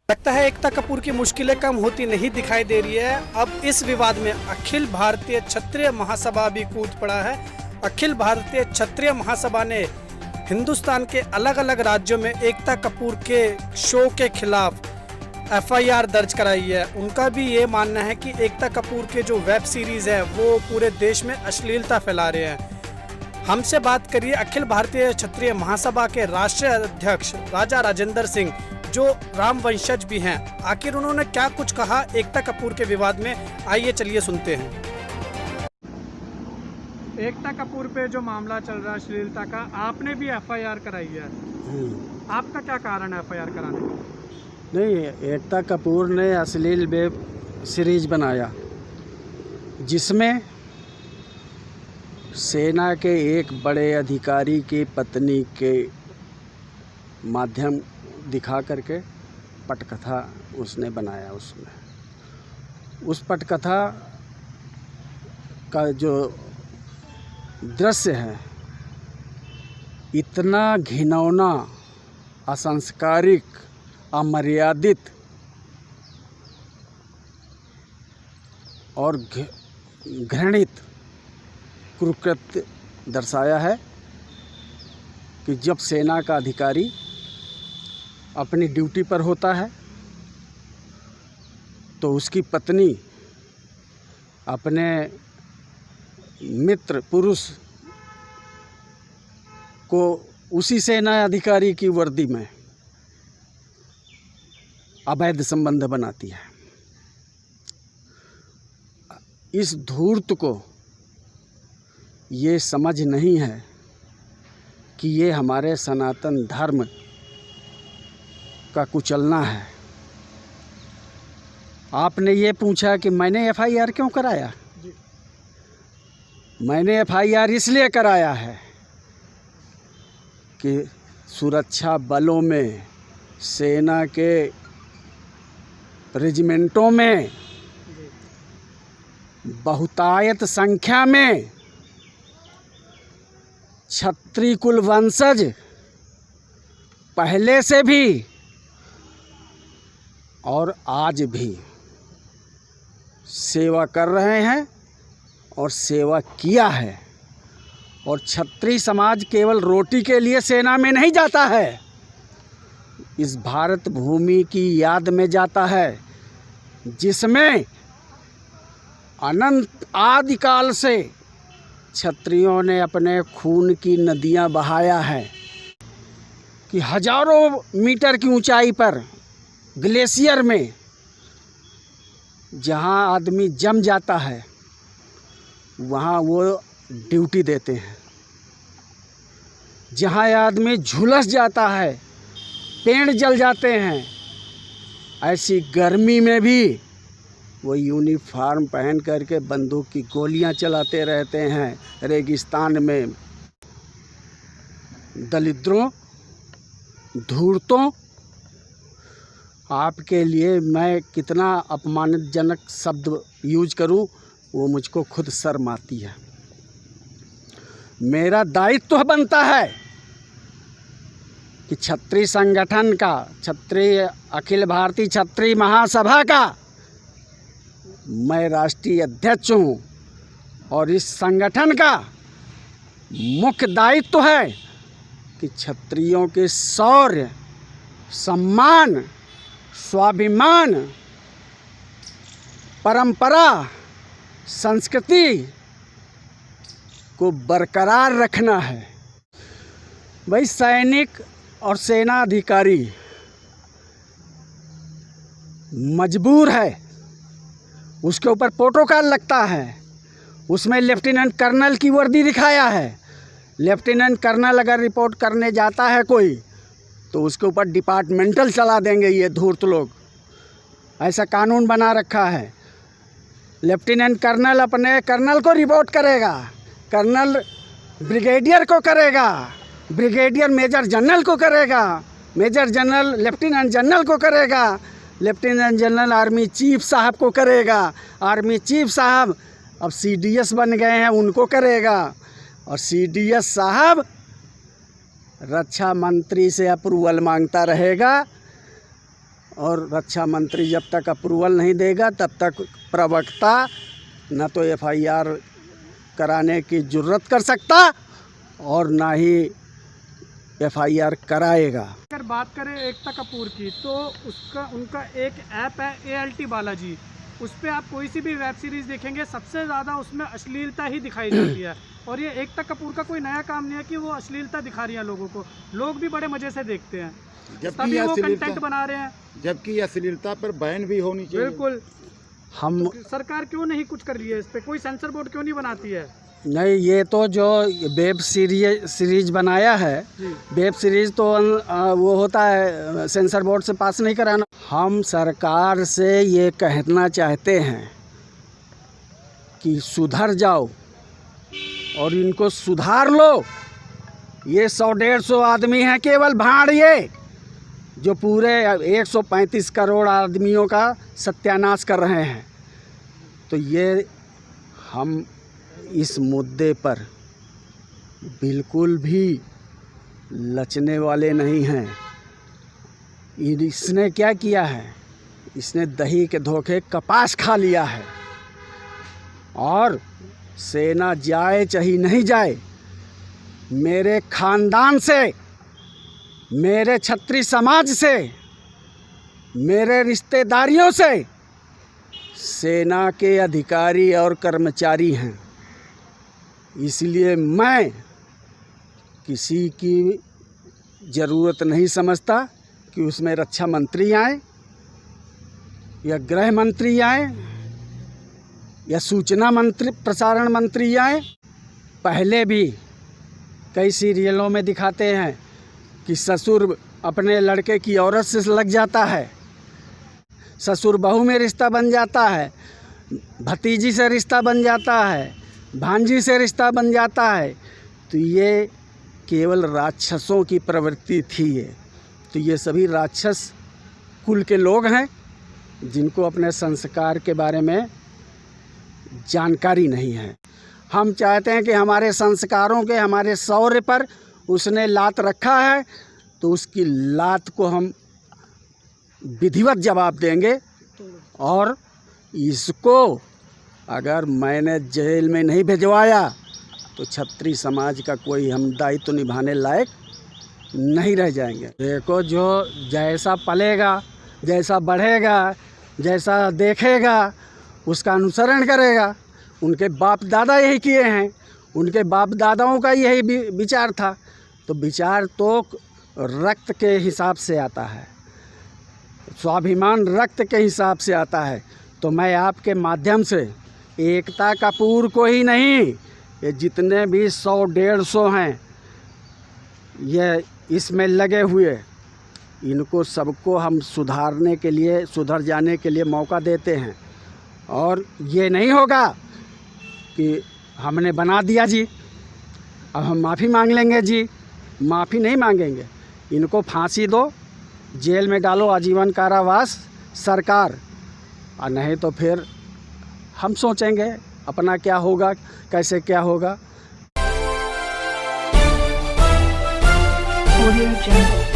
लगता है एकता कपूर की मुश्किलें कम होती नहीं दिखाई दे रही है। अब इस विवाद में अखिल भारतीय क्षत्रिय महासभा भी कूद पड़ा है। अखिल भारतीय क्षत्रिय महासभा ने हिंदुस्तान के अलग अलग राज्यों में एकता कपूर के शो के खिलाफ एफआईआर दर्ज कराई है। उनका भी ये मानना है कि एकता कपूर के जो वेब सीरीज़ है वो पूरे देश में अश्लीलता फैला रहे हैं। हमसे बात करिए अखिल भारतीय क्षत्रिय महासभा के राष्ट्रीय अध्यक्ष राजा राजेंद्र सिंह, जो राम वंशज भी हैं। आखिर उन्होंने क्या कुछ कहा एकता कपूर के विवाद में, आइए चलिए सुनते हैं। एकता कपूर पे जो मामला चल रहा है अश्लीलता का, आपने भी एफआईआर कराई है। आपका क्या कारण है एफआईआर कराने का? नहीं, एकता कपूर ने अश्लील वेब सीरीज बनाया जिसमें सेना के एक बड़े अधिकारी की पत्नी के माध्यम दिखा करके पटकथा उसने बनाया। उसमें उस पटकथा का जो दृश्य है इतना घिनौना, असंस्कारिक, अमर्यादित और घृणित कुकृत्य दर्शाया है कि जब सेना का अधिकारी अपनी ड्यूटी पर होता है तो उसकी पत्नी अपने मित्र पुरुष को उसी सेना अधिकारी की वर्दी में अवैध संबंध बनाती है। इस धूर्त को ये समझ नहीं है कि ये हमारे सनातन धर्म का कुचलना है। आपने ये पूछा कि मैंने एफआईआर क्यों कराया? मैंने एफआईआर इसलिए कराया है कि सुरक्षा बलों में, सेना के रेजिमेंटों में बहुतायत संख्या में क्षत्रिय कुल वंशज पहले से भी और आज भी सेवा कर रहे हैं और सेवा किया है। और क्षत्रिय समाज केवल रोटी के लिए सेना में नहीं जाता है, इस भारत भूमि की याद में जाता है जिसमें अनंत आदिकाल से क्षत्रियों ने अपने खून की नदियां बहाया है कि हजारों मीटर की ऊंचाई पर ग्लेशियर में जहां आदमी जम जाता है वहां वो ड्यूटी देते हैं। जहां आदमी झुलस जाता है, पेड़ जल जाते हैं, ऐसी गर्मी में भी वो यूनिफॉर्म पहन करके बंदूक की गोलियां चलाते रहते हैं रेगिस्तान में। दलिद्रों, धूर्तों, आपके लिए मैं कितना अपमानजनक शब्द यूज करूं वो मुझको खुद शर्म आती है। मेरा दायित्व बनता है कि क्षत्रिय संगठन का, क्षत्रिय अखिल भारतीय क्षत्रिय महासभा का मैं राष्ट्रीय अध्यक्ष हूँ और इस संगठन का मुख्य दायित्व है कि क्षत्रियों के शौर्य, सम्मान, स्वाभिमान, परंपरा, संस्कृति को बरकरार रखना है। भाई सैनिक और सेना अधिकारी मजबूर है, उसके ऊपर प्रोटोकॉल लगता है, उसमें लेफ्टिनेंट कर्नल की वर्दी दिखाया है। लेफ्टिनेंट कर्नल अगर रिपोर्ट करने जाता है कोई तो उसके ऊपर डिपार्टमेंटल चला देंगे ये धूर्त लोग। ऐसा कानून बना रखा है। लेफ्टिनेंट कर्नल अपने कर्नल को रिपोर्ट करेगा, कर्नल ब्रिगेडियर को करेगा, ब्रिगेडियर मेजर जनरल को करेगा, मेजर जनरल लेफ्टिनेंट जनरल को करेगा, लेफ्टिनेंट जनरल आर्मी चीफ साहब को करेगा, आर्मी चीफ साहब अब सीडीएस बन गए हैं उनको करेगा, और सीडीएस साहब रक्षा मंत्री से अप्रूवल मांगता रहेगा, और रक्षा मंत्री जब तक अप्रूवल नहीं देगा तब तक प्रवक्ता न तो एफआईआर कराने की जुर्रत कर सकता और ना ही एफआईआर कराएगा। अगर बात करें एकता कपूर की, तो उनका एक ऐप है ALT बालाजी। उस पर आप कोई सी भी वेब सीरीज़ देखेंगे, सबसे ज़्यादा उसमें अश्लीलता ही दिखाई जाती है। और ये एकता कपूर का कोई नया काम नहीं है कि वो अश्लीलता दिखा रही है लोगों को, लोग भी बड़े मज़े से देखते हैं, तभी वो कंटेंट बना रहे हैं। जबकि अश्लीलता पर बैन भी होनी चाहिए। बिल्कुल। हम तो सरकार क्यों नहीं कुछ कर रही है इस पर, कोई सेंसर बोर्ड क्यों नहीं बनाती है? नहीं, ये तो जो वेब सीरीज बनाया है, वेब सीरीज तो वो होता है सेंसर बोर्ड से पास नहीं कराना। हम सरकार से ये कहना चाहते हैं कि सुधर जाओ और इनको सुधार लो। ये 100-150 आदमी हैं केवल भाड़िए, जो पूरे 135 करोड़ आदमियों का सत्यानाश कर रहे हैं। तो ये हम इस मुद्दे पर बिल्कुल भी लचने वाले नहीं हैं। इसने क्या किया है, इसने दही के धोखे कपास खा लिया है। और सेना जाए चाहे नहीं जाए, मेरे खानदान से, मेरे क्षत्रिय समाज से, मेरे रिश्तेदारियों से सेना के अधिकारी और कर्मचारी हैं। इसलिए मैं किसी की ज़रूरत नहीं समझता कि उसमें रक्षा मंत्री आए या गृह मंत्री आए या सूचना मंत्री, प्रसारण मंत्री आए। पहले भी कई सीरियलों में दिखाते हैं कि ससुर अपने लड़के की औरत से लग जाता है, ससुर बहू में रिश्ता बन जाता है, भतीजी से रिश्ता बन जाता है, भांजी से रिश्ता बन जाता है। तो ये केवल राक्षसों की प्रवृत्ति थी। ये तो ये सभी राक्षस कुल के लोग हैं जिनको अपने संस्कार के बारे में जानकारी नहीं है। हम चाहते हैं कि हमारे संस्कारों के, हमारे शौर्य पर उसने लात रखा है, तो उसकी लात को हम विधिवत जवाब देंगे। और इसको अगर मैंने जेल में नहीं भिजवाया तो क्षत्रिय समाज का कोई हम दायित्व निभाने लायक नहीं रह जाएंगे। देखो, जो जैसा पलेगा, जैसा बढ़ेगा, जैसा देखेगा, उसका अनुसरण करेगा। उनके बाप दादा यही किए हैं, उनके बाप दादाओं का यही विचार था। तो विचार तो रक्त के हिसाब से आता है, स्वाभिमान रक्त के हिसाब से आता है। तो मैं आपके माध्यम से एकता कपूर को ही नहीं, ये जितने भी 100-150 हैं ये इसमें लगे हुए, इनको सबको हम सुधारने के लिए, सुधर जाने के लिए मौका देते हैं। और ये नहीं होगा कि हमने बना दिया जी, अब हम माफ़ी मांग लेंगे जी। माफ़ी नहीं मांगेंगे, इनको फांसी दो, जेल में डालो, आजीवन कारावास सरकार, और नहीं तो फिर हम सोचेंगे अपना क्या होगा, कैसे क्या होगा। Audio Jungle.